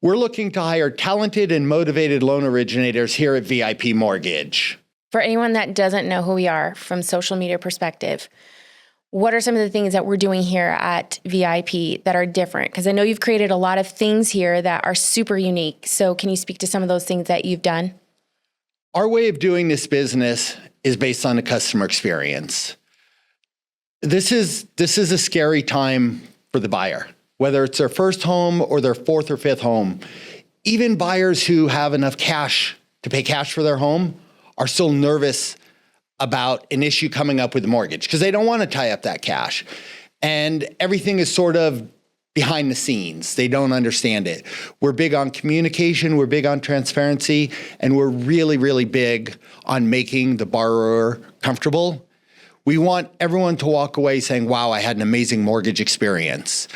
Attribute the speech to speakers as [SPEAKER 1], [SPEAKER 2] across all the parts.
[SPEAKER 1] We're looking to hire talented and motivated loan originators here at VIP Mortgage.
[SPEAKER 2] For anyone that doesn't know who we are from social media perspective, what are some of the things that we're doing here at VIP that are different? Because I know you've created a lot of things here that are super unique. So can you speak to some of those things that you've done?
[SPEAKER 1] Our way of doing this business is based on the customer experience. This is a scary time for the buyer, whether it's their first home or their fourth or fifth home. Even buyers who have enough cash to pay cash for their home are still nervous about an issue coming up with the mortgage because they don't want to tie up that cash. And everything is sort of behind the scenes. They don't understand it. We're big on communication, we're big on transparency, and we're really, really big on making the borrower comfortable. We want everyone to walk away saying, wow, I had an amazing mortgage experience.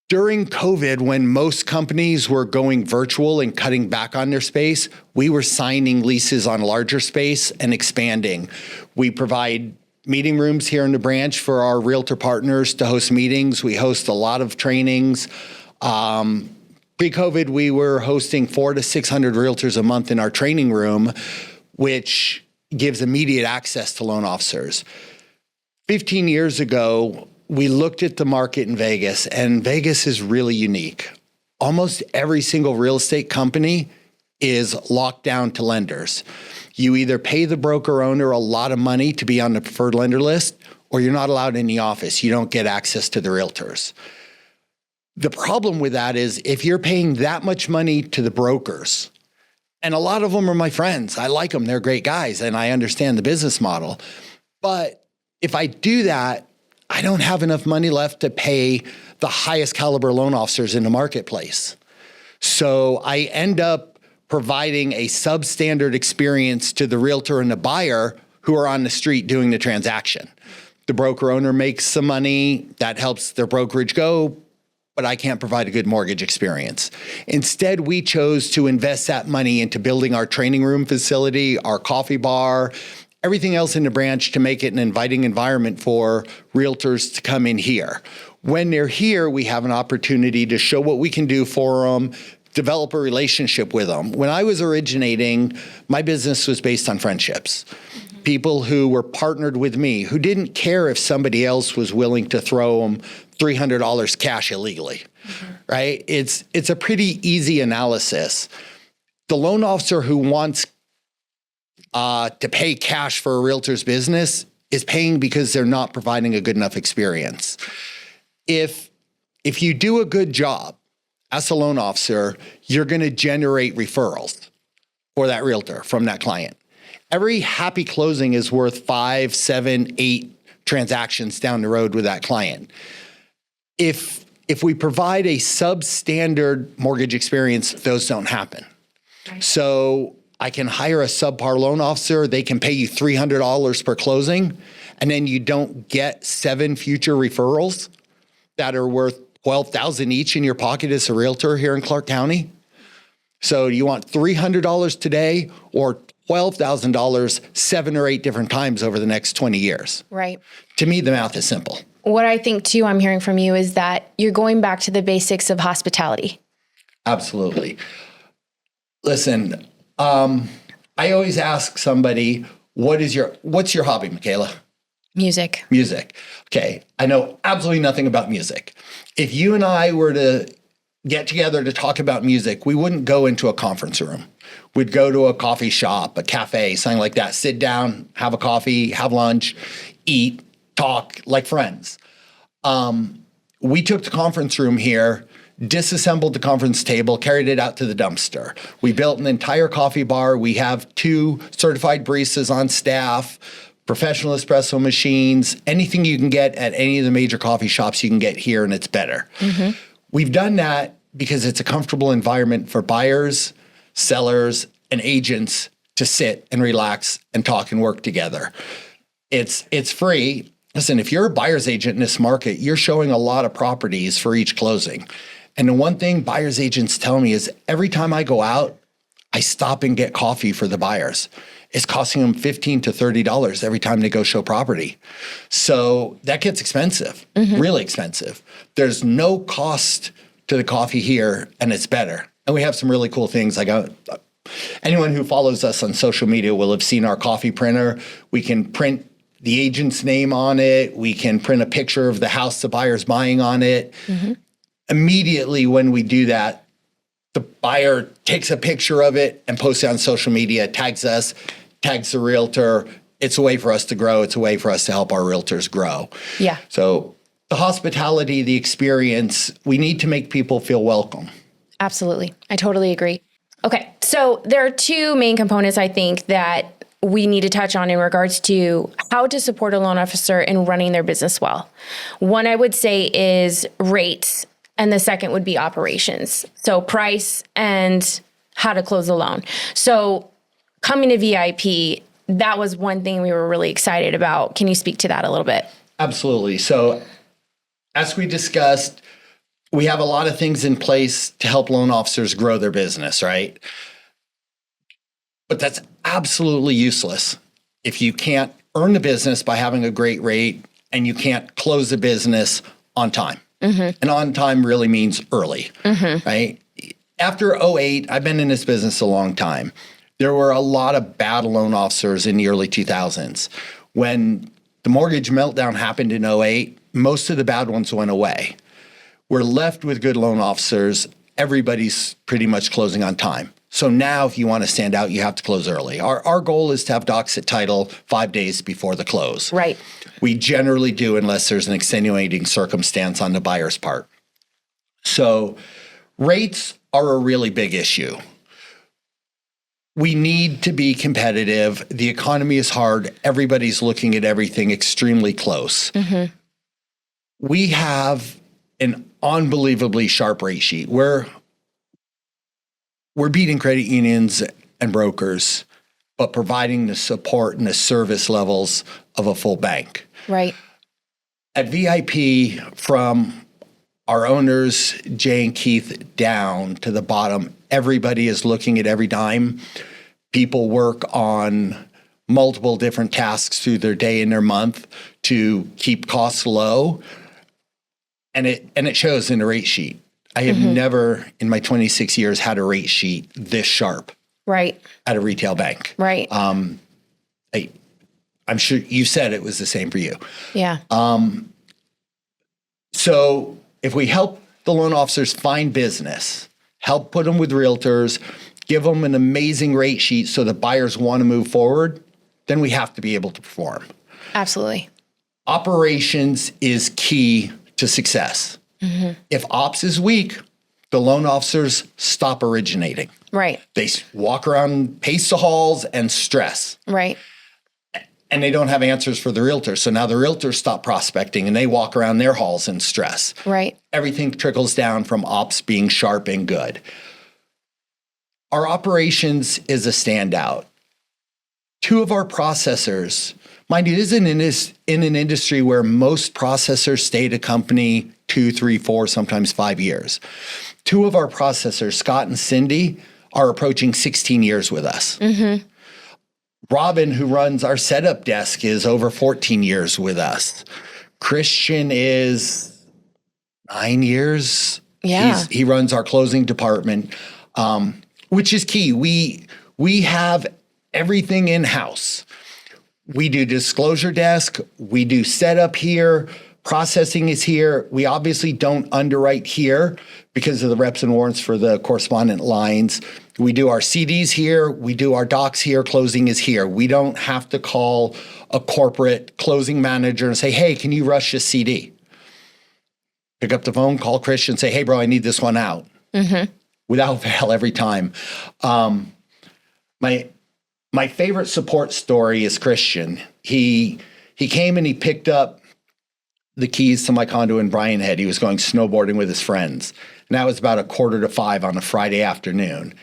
[SPEAKER 1] During COVID, when most companies were going virtual and cutting back on their space, we were signing leases on larger space and expanding. We provide meeting rooms here in the branch for our realtor partners to host meetings. We host a lot of trainings. Pre-COVID, we were hosting 400 to 600 realtors a month in our training room, which gives immediate access to loan officers. 15 years ago, we looked at the market in Vegas, and Vegas is really unique. Almost every single real estate company is locked down to lenders. You either pay the broker owner a lot of money to be on the preferred lender list, or you're not allowed in the office. You don't get access to the realtors. The problem with that is if you're paying that much money to the brokers, and a lot of them are my friends, I like them, they're great guys, and I understand the business model. But if I do that, I don't have enough money left to pay the highest caliber loan officers in the marketplace. So I end up providing a substandard experience to the realtor and the buyer who are on the street doing the transaction. The broker owner makes some money, that helps their brokerage go, but I can't provide a good mortgage experience. Instead, we chose to invest that money into building our training room facility, our coffee bar, everything else in the branch to make it an inviting environment for realtors to come in here. When they're here, we have an opportunity to show what we can do for them, develop a relationship with them. When I was originating, my business was based on friendships. People who were partnered with me, who didn't care if somebody else was willing to throw them $300 cash illegally, right? It's a pretty easy analysis. The loan officer who wants to pay cash for a realtor's business is paying because they're not providing a good enough experience. If you do a good job as a loan officer, you're going to generate referrals for that realtor from that client. Every happy closing is worth 5, 7, 8 transactions down the road with that client. If we provide a substandard mortgage experience, those don't happen. Right. So I can hire a subpar loan officer, they can pay you $300 per closing, and then you don't get 7 future referrals that are worth $12,000 each in your pocket as a realtor here in Clark County. So do you want $300 today or $12,000 7 or 8 different times over the next 20 years?
[SPEAKER 2] Right.
[SPEAKER 1] To me, the math is simple.
[SPEAKER 2] What I think too, I'm hearing from you is that you're going back to the basics of hospitality.
[SPEAKER 1] Absolutely. Listen, I always ask somebody, what's your hobby, Michaela?
[SPEAKER 2] Music.
[SPEAKER 1] Music. Okay. I know absolutely nothing about music. If you and I were to get together to talk about music, we wouldn't go into a conference room. We'd go to a coffee shop, a cafe, something like that. Sit down, have a coffee, have lunch, eat, talk like friends. We took the conference room here, disassembled the conference table, carried it out to the dumpster. We built an entire coffee bar. We have 2 certified baristas on staff, professional espresso machines, anything you can get at any of the major coffee shops you can get here, and it's better. Mm-hmm. We've done that because it's a comfortable environment for buyers, sellers, and agents to sit and relax and talk and work together. It's free. Listen, if you're a buyer's agent in this market, you're showing a lot of properties for each closing. And the one thing buyer's agents tell me is every time I go out, I stop and get coffee for the buyers. It's costing them $15 to $30 every time they go show property. So that gets expensive, really expensive. There's no cost to the coffee here and it's better. And we have some really cool things. Like anyone who follows us on social media will have seen our coffee printer. We can print the agent's name on it. We can print a picture of the house the buyer's buying on it. Immediately when we do that, the buyer takes a picture of it and posts it on social media, tags us, tags the realtor. It's a way for us to grow. It's a way for us to help our realtors grow.
[SPEAKER 2] Yeah.
[SPEAKER 1] So the hospitality, the experience, we need to make people feel welcome.
[SPEAKER 2] Absolutely. I totally agree. Okay. So there are two main components I think that we need to touch on in regards to how to support a loan officer in running their business well. One I would say is rates, and the second would be operations. So price and how to close a loan. So coming to VIP, that was one thing we were really excited about. Can you speak to that a little bit?
[SPEAKER 1] Absolutely. So as we discussed, we have a lot of things in place to help loan officers grow their business, right? But that's absolutely useless if you can't earn the business by having a great rate and you can't close the business on time. And on time really means early, right? After 2008, I've been in this business a long time. There were a lot of bad loan officers in the early 2000s. When the mortgage meltdown happened in 2008, most of the bad ones went away. We're left with good loan officers. Everybody's pretty much closing on time. So now if you want to stand out, you have to close early. Our goal is to have docs at title 5 days before the close.
[SPEAKER 2] Right.
[SPEAKER 1] We generally do unless there's an extenuating circumstance on the buyer's part. So rates are a really big issue. We need to be competitive. The economy is hard. Everybody's looking at everything extremely close. We have an unbelievably sharp rate sheet. We're beating credit unions and brokers, but providing the support and the service levels of a full bank.
[SPEAKER 2] Right.
[SPEAKER 1] At VIP, from our owners, Jay and Keith, down to the bottom, everybody is looking at every dime. People work on multiple different tasks through their day and their month to keep costs low. And it shows in the rate sheet. I have never in my 26 years had a rate sheet this sharp.
[SPEAKER 2] Right.
[SPEAKER 1] At a retail bank.
[SPEAKER 2] Right.
[SPEAKER 1] I'm sure you said it was the same for you.
[SPEAKER 2] Yeah.
[SPEAKER 1] So if we help the loan officers find business, help put them with realtors, give them an amazing rate sheet so that buyers want to move forward, then we have to be able to perform.
[SPEAKER 2] Absolutely.
[SPEAKER 1] Operations is key to success. If ops is weak, the loan officers stop originating.
[SPEAKER 2] Right.
[SPEAKER 1] They walk around, pace the halls, and stress.
[SPEAKER 2] Right.
[SPEAKER 1] And they don't have answers for the realtors. So now the realtors stop prospecting and they walk around their halls in stress.
[SPEAKER 2] Right.
[SPEAKER 1] Everything trickles down from ops being sharp and good. Our operations is a standout. Two of our processors, mind you, this is in an industry where most processors stay at a company 2, 3, 4, sometimes 5 years. Two of our processors, Scott and Cindy, are approaching 16 years with us. Robin, who runs our setup desk, is over 14 years with us. Christian is 9 years.
[SPEAKER 2] Yeah.
[SPEAKER 1] He runs our closing department, which is key. We have everything in-house. We do disclosure desk. We do setup here. Processing is here. We obviously don't underwrite here because of the reps and warrants for the correspondent lines. We do our CDs here. We do our docs here. Closing is here. We don't have to call a corporate closing manager and say, hey, can you rush this CD? Pick up the phone, call Christian, say, hey, bro, I need this one out. Without fail every time. My favorite support story is Christian. He came and he picked up the keys to my condo in Bryan Head. He was going snowboarding with his friends. And that was about 4:45 on a Friday afternoon.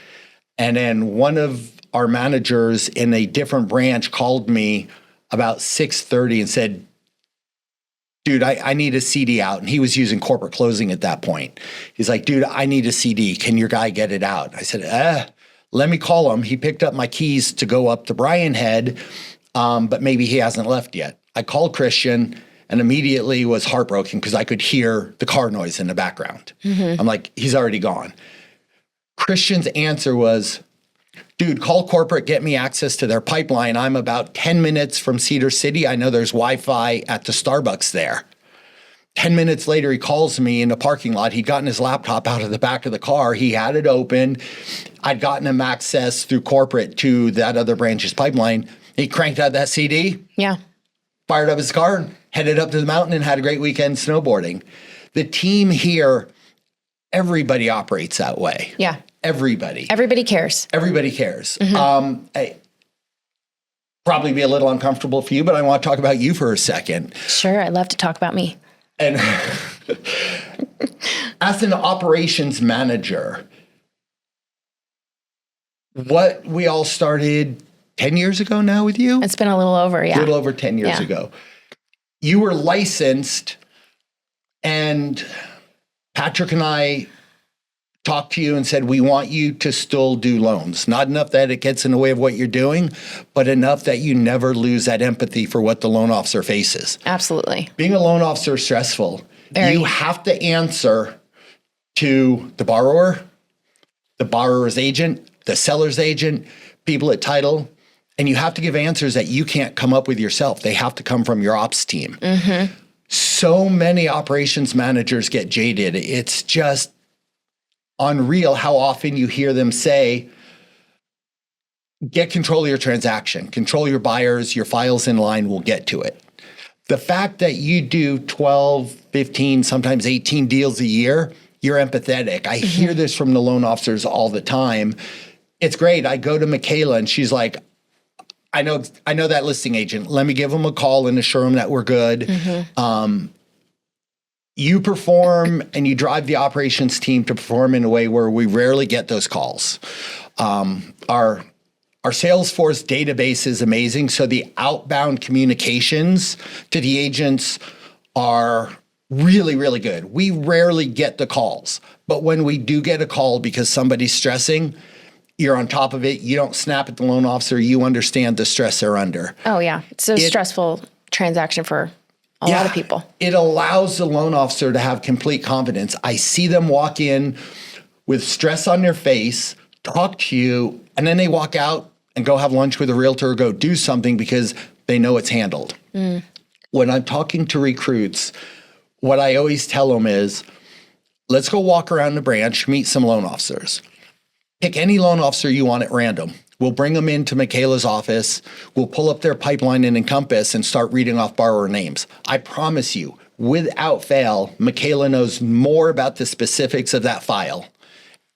[SPEAKER 1] And then one of our managers in a different branch called me about 6:30 and said, dude, I need a CD out. And he was using corporate closing at that point. He's like, dude, I need a CD. Can your guy get it out? I said, let me call him. He picked up my keys to go up to Bryan Head, but maybe he hasn't left yet. I called Christian, and immediately was heartbroken because I could hear the car noise in the background. I'm like, he's already gone. Christian's answer was, dude, call corporate, get me access to their pipeline. I'm about 10 minutes from Cedar City. I know there's Wi-Fi at the Starbucks there. 10 minutes later, he calls me in the parking lot. He'd gotten his laptop out of the back of the car. He had it open. I'd gotten him access through corporate to that other branch's pipeline. He cranked out that CD.
[SPEAKER 2] Yeah.
[SPEAKER 1] Fired up his car, headed up to the mountain, and had a great weekend snowboarding. The team here, everybody operates that way.
[SPEAKER 2] Yeah.
[SPEAKER 1] Everybody.
[SPEAKER 2] Everybody cares.
[SPEAKER 1] Everybody cares. Probably be a little uncomfortable for you, but I want to talk about you for a second.
[SPEAKER 2] Sure. I love to talk about me.
[SPEAKER 1] And as an operations manager, what we all started 10 years ago now with you?
[SPEAKER 2] It's been a little over, yeah.
[SPEAKER 1] A little over 10 years ago. You were licensed, and Patrick and I talked to you and said, we want you to still do loans. Not enough that it gets in the way of what you're doing, but enough that you never lose that empathy for what the loan officer faces.
[SPEAKER 2] Absolutely.
[SPEAKER 1] Being a loan officer is stressful.
[SPEAKER 2] Very.
[SPEAKER 1] You have to answer to the borrower, the borrower's agent, the seller's agent, people at title, and you have to give answers that you can't come up with yourself. They have to come from your ops team. So many operations managers get jaded. It's just unreal how often you hear them say, get control of your transaction, control your buyers, your files in line, we'll get to it. The fact that you do 12, 15, sometimes 18 deals a year, you're empathetic. I hear this from the loan officers all the time. It's great. I go to Michaela and she's like, I know that listing agent. Let me give them a call and assure them that we're good. You perform and you drive the operations team to perform in a way where we rarely get those calls. Our Salesforce database is amazing. So the outbound communications to the agents are really, really good. We rarely get the calls, but when we do get a call because somebody's stressing, you're on top of it. You don't snap at the loan officer. You understand the stress they're under.
[SPEAKER 2] Oh, yeah. It's a stressful transaction for a lot of people.
[SPEAKER 1] It allows the loan officer to have complete confidence. I see them walk in with stress on their face, talk to you, and then they walk out and go have lunch with a realtor or go do something because they know it's handled. When I'm talking to recruits, what I always tell them is, let's go walk around the branch, meet some loan officers. Pick any loan officer you want at random. We'll bring them into Michaela's office. We'll pull up their pipeline in Encompass and start reading off borrower names. I promise you, without fail, Michaela knows more about the specifics of that file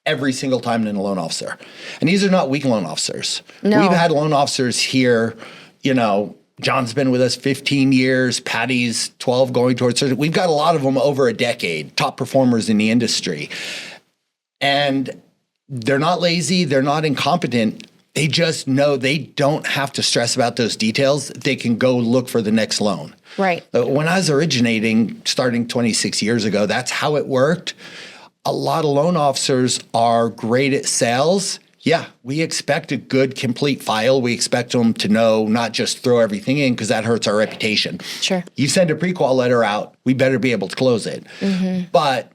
[SPEAKER 1] every single time than a loan officer. And these are not weak loan officers.
[SPEAKER 2] No.
[SPEAKER 1] We've had loan officers here, John's been with us 15 years, Patty's 12 going towards 30. We've got a lot of them over a decade, top performers in the industry. And they're not lazy, they're not incompetent. They just know they don't have to stress about those details. They can go look for the next loan.
[SPEAKER 2] Right.
[SPEAKER 1] When I was originating, starting 26 years ago, that's how it worked. A lot of loan officers are great at sales. Yeah, we expect a good, complete file. We expect them to know, not just throw everything in because that hurts our reputation.
[SPEAKER 2] Sure.
[SPEAKER 1] You send a pre-qual letter out, we better be able to close it. But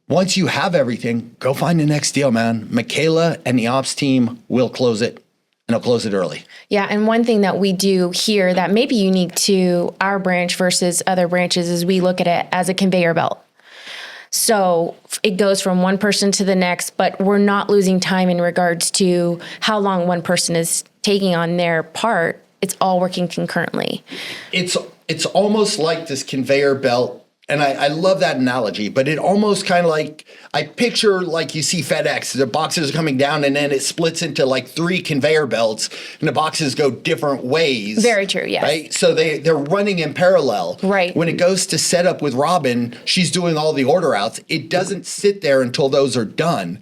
[SPEAKER 1] once you have everything, go find the next deal, man. Michaela and the ops team will close it, and they'll close it early.
[SPEAKER 2] Yeah, and one thing that we do here that may be unique to our branch versus other branches is we look at it as a conveyor belt. So it goes from one person to the next, but we're not losing time in regards to how long one person is taking on their part. It's all working concurrently.
[SPEAKER 1] It's almost like this conveyor belt. And I love that analogy, but it almost kind of like, I picture like you see FedEx, the boxes are coming down and then it splits into like 3 conveyor belts and the boxes go different ways.
[SPEAKER 2] Very true, yes.
[SPEAKER 1] Right? So they're running in parallel.
[SPEAKER 2] Right.
[SPEAKER 1] When it goes to set up with Robin, she's doing all the order outs. It doesn't sit there until those are done.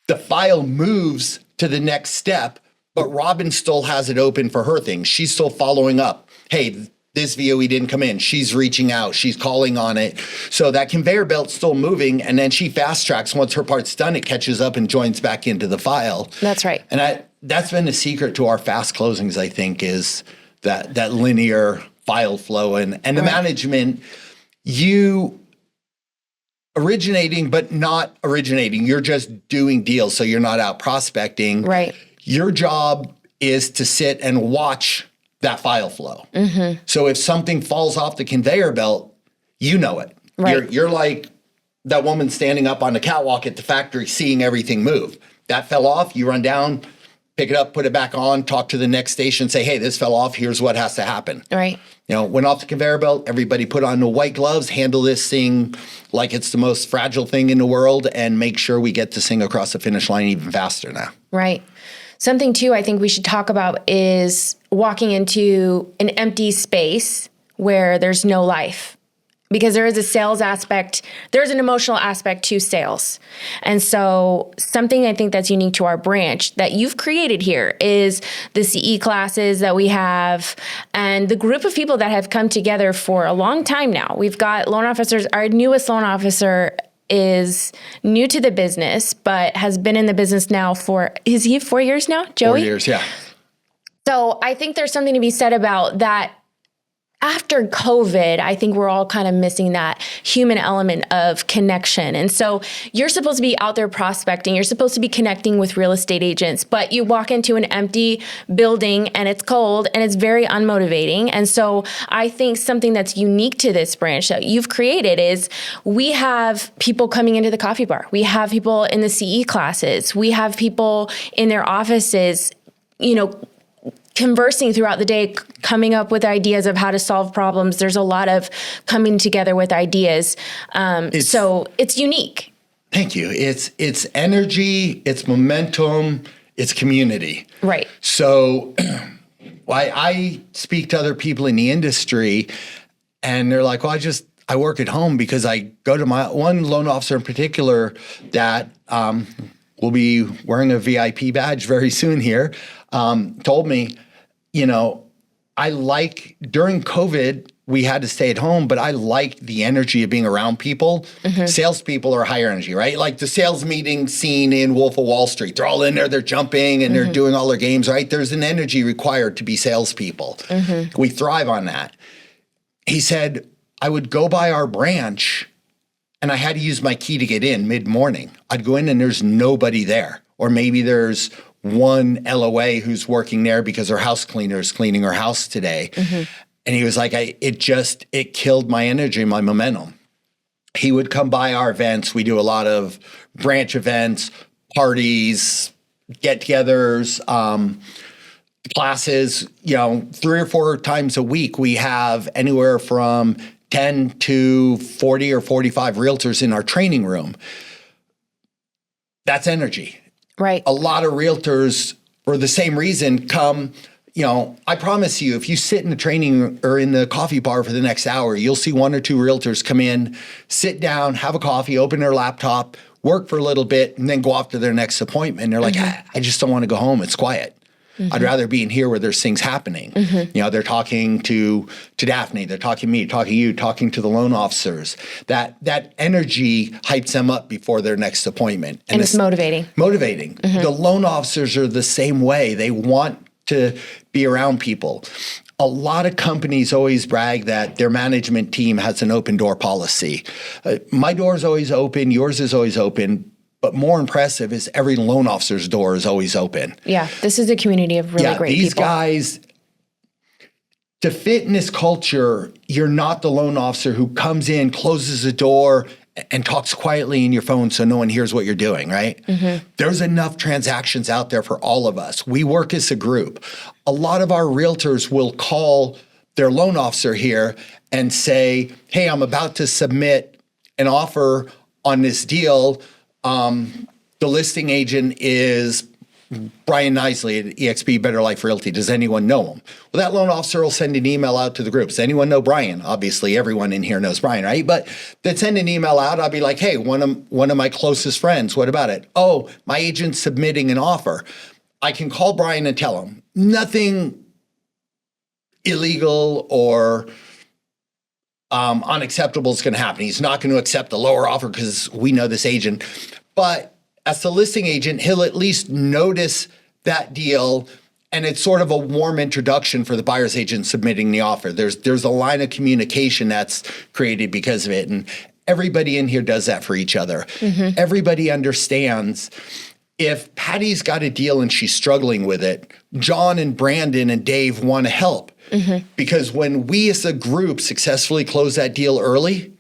[SPEAKER 1] The file moves to the next step, but Robin still has it open for her things. She's still following up. Hey, this VOE didn't come in. She's reaching out. She's calling on it. So that conveyor belt's still moving, and then she fast tracks. Once her part's done, it catches up and joins back into the file.
[SPEAKER 2] That's right.
[SPEAKER 1] And that's been the secret to our fast closings, I think, is that linear file flow and the management, you originating, but not originating. You're just doing deals. So you're not out prospecting.
[SPEAKER 2] Right.
[SPEAKER 1] Your job is to sit and watch that file flow. So if something falls off the conveyor belt, you know it.
[SPEAKER 2] Right.
[SPEAKER 1] You're like that woman standing up on the catwalk at the factory, seeing everything move. That fell off, you run down, pick it up, put it back on, talk to the next station, say, hey, this fell off, here's what has to happen.
[SPEAKER 2] Right.
[SPEAKER 1] You know, went off the conveyor belt, everybody put on the white gloves, handle this thing like it's the most fragile thing in the world, and make sure we get this thing across the finish line even faster now.
[SPEAKER 2] Right. Something too I think we should talk about is walking into an empty space where there's no life. Because there is a sales aspect, there's an emotional aspect to sales. And so something I think that's unique to our branch that you've created here is the CE classes that we have and the group of people that have come together for a long time now. We've got loan officers, our newest loan officer is new to the business, but has been in the business now for, is he 4 years now, Joey?
[SPEAKER 1] 4 years, yeah.
[SPEAKER 2] So I think there's something to be said about that. After COVID, I think we're all kind of missing that human element of connection. And so you're supposed to be out there prospecting. You're supposed to be connecting with real estate agents, but you walk into an empty building and it's cold and it's very unmotivating. And so I think something that's unique to this branch that you've created is we have people coming into the coffee bar. We have people in the CE classes. We have people in their offices, you know, conversing throughout the day, coming up with ideas of how to solve problems. There's a lot of coming together with ideas. So it's unique.
[SPEAKER 1] Thank you. It's energy, it's momentum, it's community.
[SPEAKER 2] Right.
[SPEAKER 1] So I speak to other people in the industry and they're like, well, I work at home because I go to my one loan officer in particular that will be wearing a VIP badge very soon here, told me, you know, during COVID, we had to stay at home, but I liked the energy of being around people. Salespeople are higher energy, right? Like the sales meeting scene in Wolf of Wall Street. They're all in there, they're jumping and they're doing all their games, right? There's an energy required to be salespeople. We thrive on that. He said, I would go by our branch and I had to use my key to get in mid-morning. I'd go in and there's nobody there. Or maybe there's one LOA who's working there because her house cleaner is cleaning her house today. And he was like, it killed my energy, my momentum. He would come by our events. We do a lot of branch events, parties, get-togethers, classes, 3 or 4 times a week. We have anywhere from 10 to 40 or 45 realtors in our training room. That's energy.
[SPEAKER 2] Right.
[SPEAKER 1] A lot of realtors, for the same reason, come, I promise you, if you sit in the training or in the coffee bar for the next hour, you'll see 1 or 2 realtors come in, sit down, have a coffee, open their laptop, work for a little bit, and then go off to their next appointment. And they're like, I just don't want to go home. It's quiet. I'd rather be in here where there's things happening. They're talking to Daphne, they're talking to me, talking to you, talking to the loan officers. That energy hypes them up before their next appointment.
[SPEAKER 2] And it's motivating.
[SPEAKER 1] Motivating. The loan officers are the same way. They want to be around people. A lot of companies always brag that their management team has an open door policy. My door is always open, yours is always open. But more impressive is every loan officer's door is always open.
[SPEAKER 2] Yeah, this is a community of really great
[SPEAKER 1] these
[SPEAKER 2] people.
[SPEAKER 1] Guys, to fit in this culture, you're not the loan officer who comes in, closes the door, and talks quietly in your phone so no one hears what you're doing, right? There's enough transactions out there for all of us. We work as a group. A lot of our realtors will call their loan officer here and say, hey, I'm about to submit an offer on this deal. The listing agent is Brian Knisley at eXp Better Life Realty. Does anyone know him? Well, that loan officer will send an email out to the group. Does anyone know Brian? Obviously, everyone in here knows Brian, right? But they'd send an email out. I'll be like, hey, one of my closest friends, what about it? Oh, my agent's submitting an offer. I can call Brian and tell him nothing illegal or unacceptable is going to happen. He's not going to accept the lower offer because we know this agent. But as the listing agent, he'll at least notice that deal And it's sort of a warm introduction for the buyer's agent submitting the offer. There's a line of communication that's created because of it. And everybody in here does that for each other. Everybody understands if Patty's got a deal and she's struggling with it, John and Brandon and Dave want to help. Because when we as a group successfully close that deal early,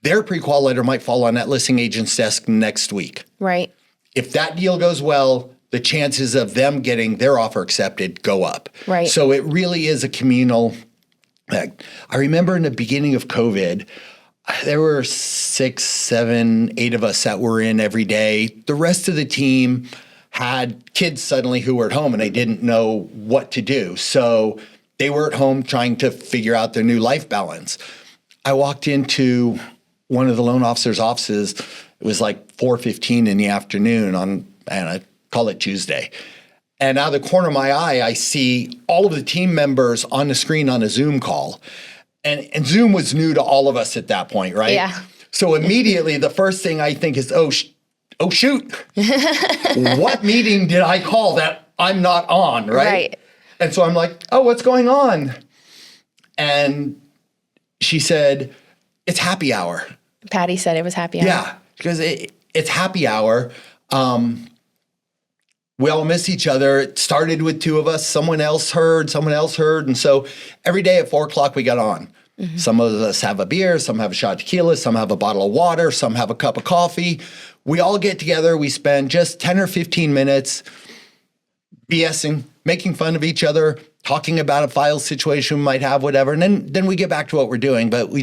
[SPEAKER 1] their pre-qual letter might fall on that listing agent's desk next week.
[SPEAKER 2] Right.
[SPEAKER 1] If that deal goes well, the chances of them getting their offer accepted go up.
[SPEAKER 2] Right.
[SPEAKER 1] So it really is a communal thing. I remember in the beginning of COVID, there were 6, 7, 8 of us that were in every day. The rest of the team had kids suddenly who were at home and they didn't know what to do. So they were at home trying to figure out their new life balance. I walked into one of the loan officers' offices. It was like 4:15 in the afternoon on, and I call it Tuesday. And out of the corner of my eye, I see all of the team members on the screen on a Zoom call. And Zoom was new to all of us at that point, right?
[SPEAKER 2] Yeah.
[SPEAKER 1] So immediately the first thing I think is, oh shoot, what meeting did I call that I'm not on, right?
[SPEAKER 2] Right.
[SPEAKER 1] And so I'm like, oh, what's going on? And she said, it's happy hour.
[SPEAKER 2] Patty said it was happy hour.
[SPEAKER 1] Yeah, because it's happy hour. We all miss each other. It started with 2 of us. Someone else heard. And so every day at 4:00 we got on. Some of us have a beer, some have a shot of tequila, some have a bottle of water, some have a cup of coffee. We all get together. We spend just 10 or 15 minutes BSing, making fun of each other, talking about a file situation we might have, whatever. And then we get back to what we're doing, but we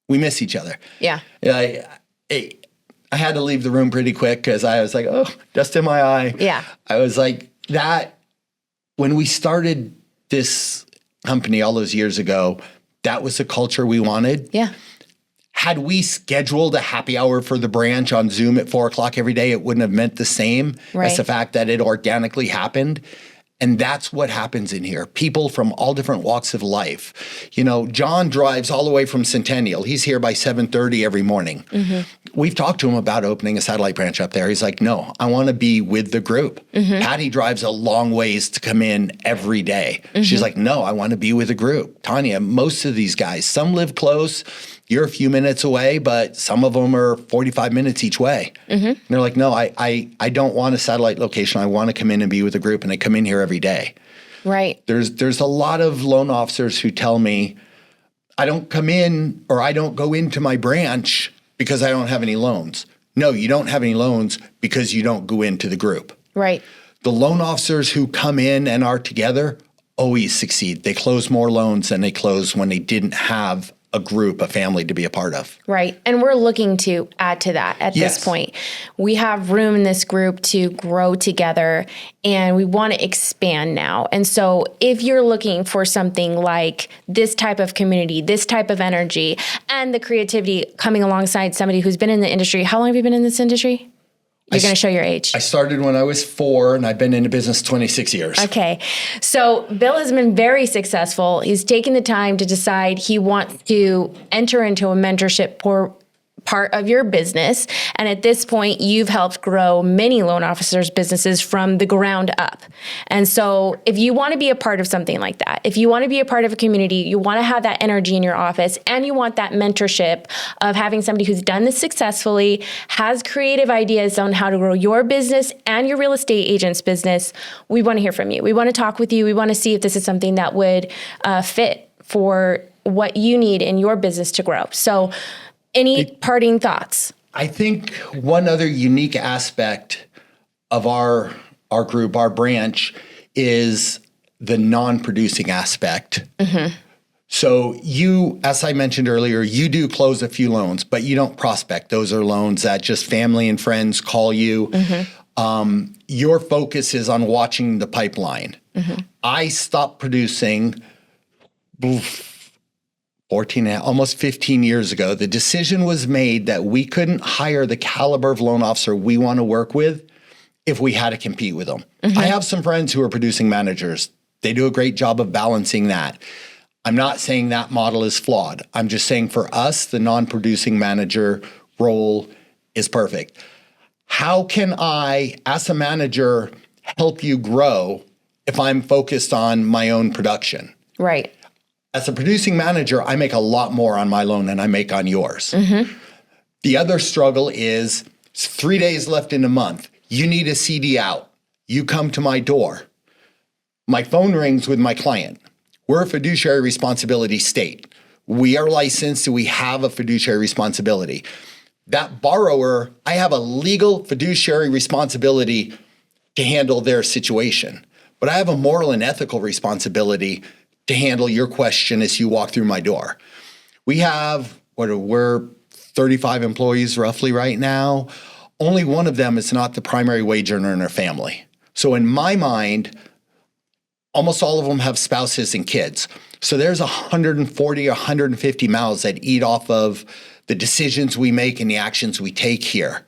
[SPEAKER 1] miss each other.
[SPEAKER 2] Yeah.
[SPEAKER 1] I had to leave the room pretty quick because I was like, oh, dust in my eye.
[SPEAKER 2] Yeah.
[SPEAKER 1] I was like, that, when we started this company all those years ago, that was the culture we wanted.
[SPEAKER 2] Yeah.
[SPEAKER 1] Had we scheduled a happy hour for the branch on Zoom at 4:00 every day, it wouldn't have meant the same
[SPEAKER 2] Right.
[SPEAKER 1] as the fact that it organically happened. And that's what happens in here. People from all different walks of life. You know, John drives all the way from Centennial. He's here by 7:30 every morning. We've talked to him about opening a satellite branch up there. He's like, no, I want to be with the group. Patty drives a long ways to come in every day. She's like, no, I want to be with the group. Tanya, most of these guys, some live close. You're a few minutes away, but some of them are 45 minutes each way. And they're like, no, I don't want a satellite location. I want to come in and be with the group, and I come in here every day.
[SPEAKER 2] Right.
[SPEAKER 1] There's a lot of loan officers who tell me, I don't come in or I don't go into my branch because I don't have any loans. No, you don't have any loans because you don't go into the group.
[SPEAKER 2] Right.
[SPEAKER 1] The loan officers who come in and are together always succeed. They close more loans than they close when they didn't have a group, a family to be a part of.
[SPEAKER 2] Right. And we're looking to add to that at
[SPEAKER 1] Yes.
[SPEAKER 2] this point. We have room in this group to grow together, and we want to expand now. And so if you're looking for something like this type of community, this type of energy, and the creativity coming alongside somebody who's been in the industry, how long have you been in this industry? You're going to show your age.
[SPEAKER 1] I started when I was 4, and I've been in the business 26 years.
[SPEAKER 2] Okay. So Bill has been very successful. He's taken the time to decide he wants to enter into a mentorship part of your business. And at this point, you've helped grow many loan officers' businesses from the ground up. And so if you want to be a part of something like that, if you want to be a part of a community, you want to have that energy in your office, and you want that mentorship of having somebody who's done this successfully, has creative ideas on how to grow your business and your real estate agent's business, we want to hear from you. We want to talk with you. We want to see if this is something that would fit for what you need in your business to grow. So any parting thoughts?
[SPEAKER 1] I think one other unique aspect of our group, our branch, is the non-producing aspect. So you, as I mentioned earlier, you do close a few loans, but you don't prospect. Those are loans that just family and friends call you. Your focus is on watching the pipeline. I stopped producing almost 15 years ago. The decision was made that we couldn't hire the caliber of loan officer we want to work with if we had to compete with them. I have some friends who are producing managers. They do a great job of balancing that. I'm not saying that model is flawed. I'm just saying for us, the non-producing manager role is perfect. How can I, as a manager, help you grow if I'm focused on my own production.
[SPEAKER 2] Right.
[SPEAKER 1] As a producing manager, I make a lot more on my loan than I make on yours. The other struggle is it's 3 days left in a month. You need a CD out. You come to my door. My phone rings with my client. We're a fiduciary responsibility state. We are licensed, we have a fiduciary responsibility. That borrower, I have a legal fiduciary responsibility to handle their situation, but I have a moral and ethical responsibility to handle your question as you walk through my door. We have, we're 35 employees roughly right now. Only one of them is not the primary wage earner in their family. So in my mind, almost all of them have spouses and kids. So there's 140 or 150 mouths that eat off of the decisions we make and the actions we take here.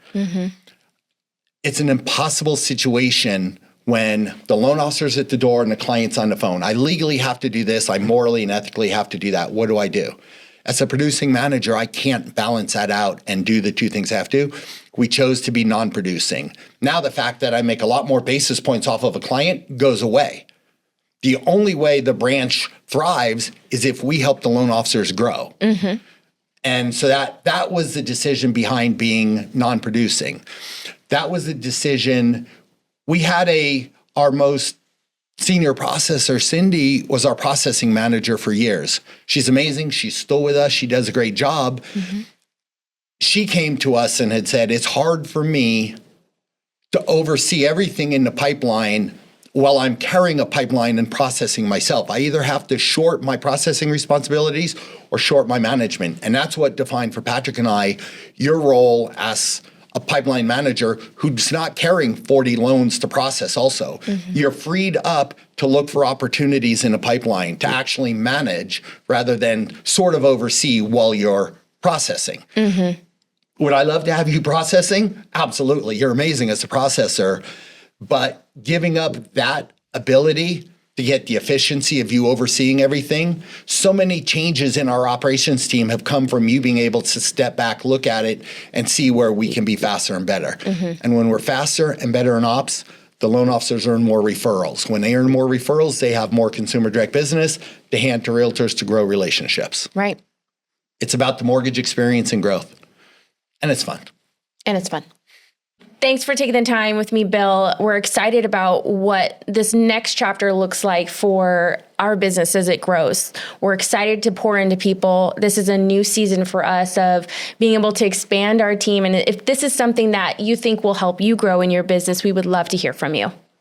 [SPEAKER 1] It's an impossible situation when the loan officer's at the door and the client's on the phone. I legally have to do this. I morally and ethically have to do that. What do I do? As a producing manager, I can't balance that out and do the two things I have to. We chose to be non-producing. Now the fact that I make a lot more basis points off of a client goes away. The only way the branch thrives is if we help the loan officers grow. And so that was the decision behind being non-producing. That was the decision. We had our most senior processor, Cindy, was our processing manager for years. She's amazing. She's still with us. She does a great job. She came to us and had said, it's hard for me to oversee everything in the pipeline while I'm carrying a pipeline and processing myself. I either have to short my processing responsibilities or short my management. And that's what defined for Patrick and I your role as a pipeline manager who's not carrying 40 loans to process also. You're freed up to look for opportunities in a pipeline to actually manage rather than sort of oversee while you're processing. Would I love to have you processing? Absolutely. You're amazing as a processor. But giving up that ability to get the efficiency of you overseeing everything, so many changes in our operations team have come from you being able to step back, look at it, and see where we can be faster and better. And when we're faster and better in ops, the loan officers earn more referrals. When they earn more referrals, they have more consumer direct business to hand to realtors to grow relationships.
[SPEAKER 2] Right.
[SPEAKER 1] It's about the mortgage experience and growth. And it's fun.
[SPEAKER 2] And it's fun. Thanks for taking the time with me, Bill. We're excited about what this next chapter looks like for our business as it grows. We're excited to pour into people. This is a new season for us of being able to expand our team. And if this is something that you think will help you grow in your business, we would love to hear from you.